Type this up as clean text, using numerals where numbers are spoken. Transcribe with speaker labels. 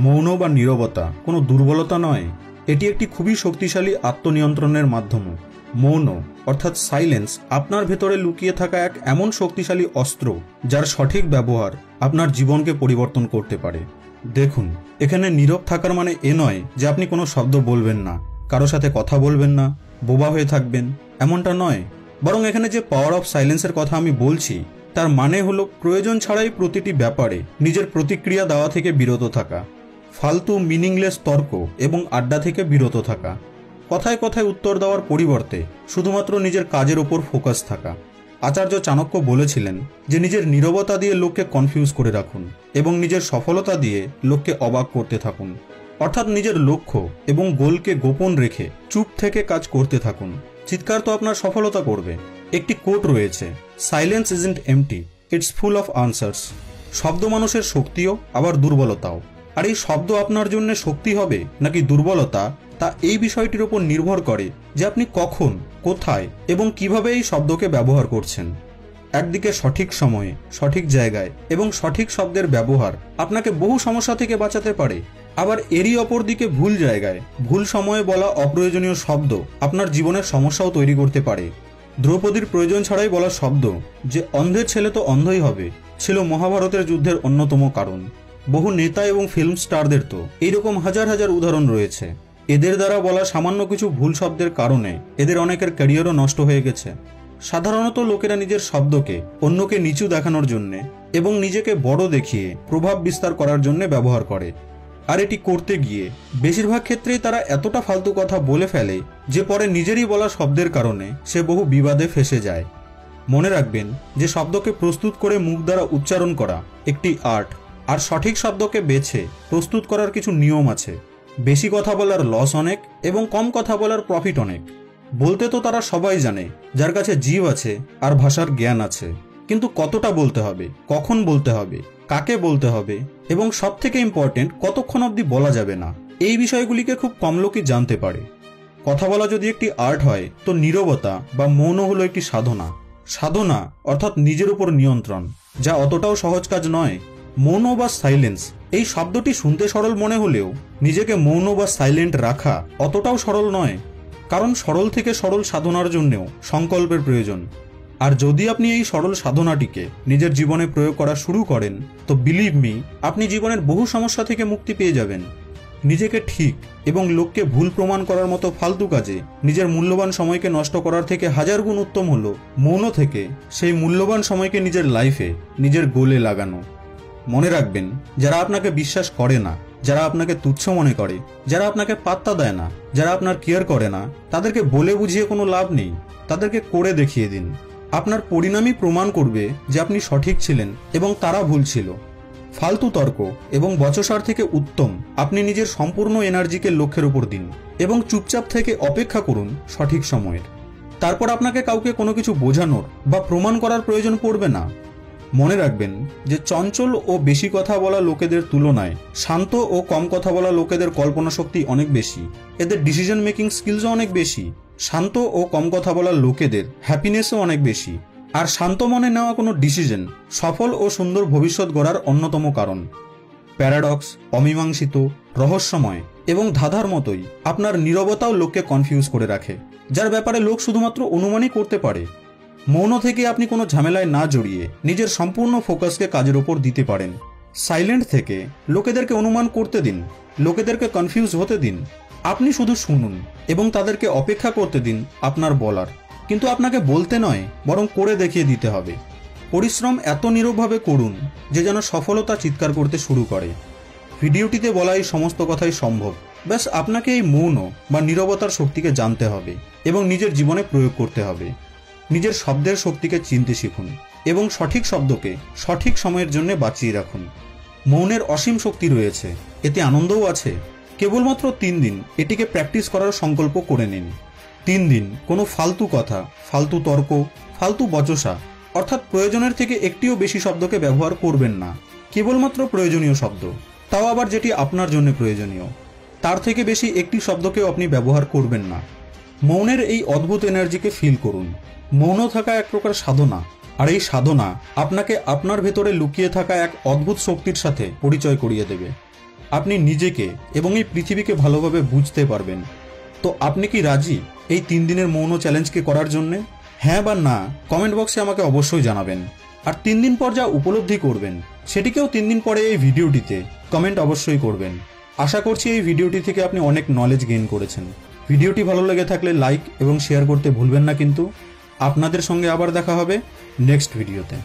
Speaker 1: মৌন বা নীরবতা কোনো দুর্বলতা নয়, এটি একটি খুবই শক্তিশালী আত্মনিয়ন্ত্রণের মাধ্যম। মৌন অর্থাৎ সাইলেন্স আপনার ভেতরে লুকিয়ে থাকা এক এমন শক্তিশালী অস্ত্র যার সঠিক ব্যবহার আপনার জীবনকে পরিবর্তন করতে পারে। দেখুন, এখানে নীরব থাকার মানে এ নয় যে আপনি কোনো শব্দ বলবেন না, কারো সাথে কথা বলবেন না, বোবা হয়ে থাকবেন, এমনটা নয়। বরং এখানে যে পাওয়ার অফ সাইলেন্সের কথা আমি বলছি তার মানে হলো প্রয়োজন ছাড়াই প্রতিটি ব্যাপারে নিজের প্রতিক্রিয়া দেওয়া থেকে বিরত থাকা, ফালতু মিনিংলেস তর্ক এবং আড্ডা থেকে বিরত থাকা, কথায় কথায় উত্তর দেওয়ার পরিবর্তে শুধুমাত্র নিজের কাজের ওপর ফোকাস থাকা। আচার্য চাণক্য বলেছিলেন যে নিজের নীরবতা দিয়ে লোককে কনফিউজ করে রাখুন এবং নিজের সফলতা দিয়ে লোককে অবাক করতে থাকুন। অর্থাৎ নিজের লক্ষ্য এবং গোলকে গোপন রেখে চুপ থেকে কাজ করতে থাকুন। চিৎকার তো আপনার সফলতা করবে। একটি কোট রয়েছে, silence isn't empty, it's full of answers. শব্দ মানুষের শক্তিও আবার দুর্বলতাও। আর এই শব্দ আপনার জন্য শক্তি হবে নাকি দুর্বলতা তা এই বিষয়টির উপর নির্ভর করে যে আপনি কখন, কোথায় এবং কিভাবে এই শব্দকে ব্যবহার করছেন। একদিকে সঠিক সময়ে, সঠিক জায়গায় এবং সঠিক শব্দের ব্যবহার আপনাকে বহু সমস্যা থেকে বাঁচাতে পারে। আবার এরই অপর দিকে ভুল জায়গায়, ভুল সময়ে বলা অপ্রয়োজনীয় শব্দ আপনার জীবনের সমস্যাও তৈরি করতে পারে। দ্রৌপদীর প্রয়োজন ছাড়াই বলা শব্দ যে অন্ধের ছেলে তো অন্ধই হবে ছিল মহাভারতের যুদ্ধের অন্যতম কারণ। বহু নেতা এবং ফিল্ম স্টারদের তো এইরকম হাজার হাজার উদাহরণ রয়েছে। এদের দ্বারা বলা সামান্য কিছু ভুল শব্দের কারণে এদের অনেকের ক্যারিয়ারও নষ্ট হয়ে গেছে। সাধারণত লোকেরা নিজের শব্দকে অন্যকে নিচু দেখানোর জন্য এবং নিজেকে বড় দেখিয়ে প্রভাব বিস্তার করার জন্য ব্যবহার করে। আর এটি করতে গিয়ে বেশিরভাগ ক্ষেত্রেই তারা এতটা ফালতু কথা বলে ফেলে যে পরে নিজেরই বলা শব্দের কারণে সে বহু বিবাদে ফেসে যায়। মনে রাখবেন যে শব্দকে প্রস্তুত করে মুখ দ্বারা উচ্চারণ করা একটি আর্ট, আর সঠিক শব্দকে বেছে প্রস্তুত করার কিছু নিয়ম আছে। বেশি কথা বলার লস অনেক এবং কম কথা বলার প্রফিট অনেক। বলতে তো তারা সবাই জানে যার কাছে জীব আছে আর ভাষার জ্ঞান আছে, কিন্তু কতটা বলতে হবে, কখন বলতে হবে, কাকে বলতে হবে এবং সবথেকে ইম্পর্টেন্ট কতক্ষণ অবধি বলা যাবে না, এই বিষয়গুলিকে খুব কম লোকই জানতে পারে। কথা বলা যদি একটি আর্ট হয় তো নীরবতা বা মৌন হলো একটি সাধনা। সাধনা অর্থাৎ নিজের উপর নিয়ন্ত্রণ, যা অতটাও সহজ কাজ নয়। মৌন বা সাইলেন্স এই শব্দটি শুনতে সরল মনে হলেও নিজেকে মৌন বা সাইলেন্ট রাখা অতটাও সরল নয়, কারণ সরল থেকে সরল সাধনার জন্যও সংকল্পের প্রয়োজন। আর যদি আপনি এই সরল সাধনাটিকে নিজের জীবনে প্রয়োগ করা শুরু করেন তো বিলিভ মি, আপনি জীবনের বহু সমস্যা থেকে মুক্তি পেয়ে যাবেন। নিজেকে ঠিক এবং লোককে ভুল প্রমাণ করার মতো ফালতু কাজে নিজের মূল্যবান সময়কে নষ্ট করার থেকে হাজার গুণ উত্তম হলো মৌন থেকে সেই মূল্যবান সময়কে নিজের লাইফে, নিজের গোলে লাগানো। মনে রাখবেন, যারা আপনাকে বিশ্বাস করে না, যারা আপনাকে তুচ্ছ মনে করে, যারা আপনাকে পাত্তা দেয় না, যারা আপনার কেয়ার করে না, তাদেরকে বলে বুঝিয়ে কোনো লাভ নেই। তাদেরকে করে দেখিয়ে দিন। আপনার পরিণামই প্রমাণ করবে যে আপনি সঠিক ছিলেন এবং তারা ভুল ছিল। ফালতু তর্ক এবং বচসার থেকে উত্তম আপনি নিজের সম্পূর্ণ এনার্জিকে লক্ষ্যের উপর দিন এবং চুপচাপ থেকে অপেক্ষা করুন সঠিক সময়ের। তারপর আপনাকে কাউকে কোনো কিছু বোঝানোর বা প্রমাণ করার প্রয়োজন পড়বে না। মনে রাখবেন যে চঞ্চল ও বেশি কথা বলা লোকেদের তুলনায় শান্ত ও কম কথা বলা লোকেদের কল্পনা শক্তি অনেক বেশি, এদের ডিসিশন মেকিং স্কিলসও অনেক বেশি। শান্ত ও কম কথা বলা লোকেদের হ্যাপিনেসও অনেক বেশি। আর শান্ত মনে নেওয়া কোনো ডিসিশন সফল ও সুন্দর ভবিষ্যৎ গড়ার অন্যতম কারণ। প্যারাডক্স, অমীমাংসিত, রহস্যময় এবং ধাঁধার মতোই আপনার নীরবতাও লোককে কনফিউজ করে রাখে, যার ব্যাপারে লোক শুধুমাত্র অনুমানই করতে পারে। মৌন থেকে আপনি কোনো ঝামেলায় না জড়িয়ে নিজের সম্পূর্ণ ফোকাসকে কাজের ওপর দিতে পারেন। সাইলেন্ট থেকে লোকেদেরকে অনুমান করতে দিন, লোকেদেরকে কনফিউজ হতে দিন। আপনি শুধু শুনুন এবং তাদেরকে অপেক্ষা করতে দিন আপনার বলার। কিন্তু আপনাকে বলতে নয়, বরং করে দেখিয়ে দিতে হবে। পরিশ্রম এত নীরবভাবে করুন যে যেন সফলতা চিৎকার করতে শুরু করে। ভিডিওটিতে বলা এই সমস্ত কথাই সম্ভব, ব্যাস আপনাকে এই মৌন বা নীরবতার শক্তিকে জানতে হবে এবং নিজের জীবনে প্রয়োগ করতে হবে। নিজের শব্দের শক্তিকে চিনতে শিখুন এবং সঠিক শব্দকে সঠিক সময়ের জন্য বাঁচিয়ে রাখুন। মৌনের অসীম শক্তি রয়েছে, এতে আনন্দও আছে। কেবলমাত্র 3 দিন এটিকে প্র্যাকটিস করার সংকল্প করে নিন। 3 দিন কোনো ফালতু কথা, ফালতু তর্ক, ফালতু বচসা অর্থাৎ প্রয়োজনের থেকে একটিও বেশি শব্দকে ব্যবহার করবেন না। কেবলমাত্র প্রয়োজনীয় শব্দ, তাও আবার যেটি আপনার জন্য প্রয়োজনীয়। তার থেকে বেশি একটি শব্দকেও আপনি ব্যবহার করবেন না। মৌনের এই অদ্ভুত এনার্জিকে ফিল করুন। মৌন থাকা এক প্রকার সাধনা, আর এই সাধনা আপনাকে আপনার ভেতরে লুকিয়ে থাকা এক অদ্ভুত শক্তির সাথে পরিচয় করিয়ে দেবে। আপনি নিজেকে এবং এই পৃথিবীকে ভালোভাবে বুঝতে পারবেন। তো আপনি কি রাজি এই 3 দিনের মৌন চ্যালেঞ্জকে করার জন্যে? হ্যাঁ বা না কমেন্ট বক্সে আমাকে অবশ্যই জানাবেন। আর 3 দিন পর যা উপলব্ধি করবেন সেটিকেও 3 দিন পরে এই ভিডিওটিতে কমেন্ট অবশ্যই করবেন। আশা করছি এই ভিডিওটি থেকে আপনি অনেক নলেজ গেইন করেছেন। ভিডিওটি ভালো লেগে থাকলে লাইক এবং শেয়ার করতে ভুলবেন না কিন্তু। আপনাদের সঙ্গে আবার দেখা হবে নেক্সট ভিডিওতে।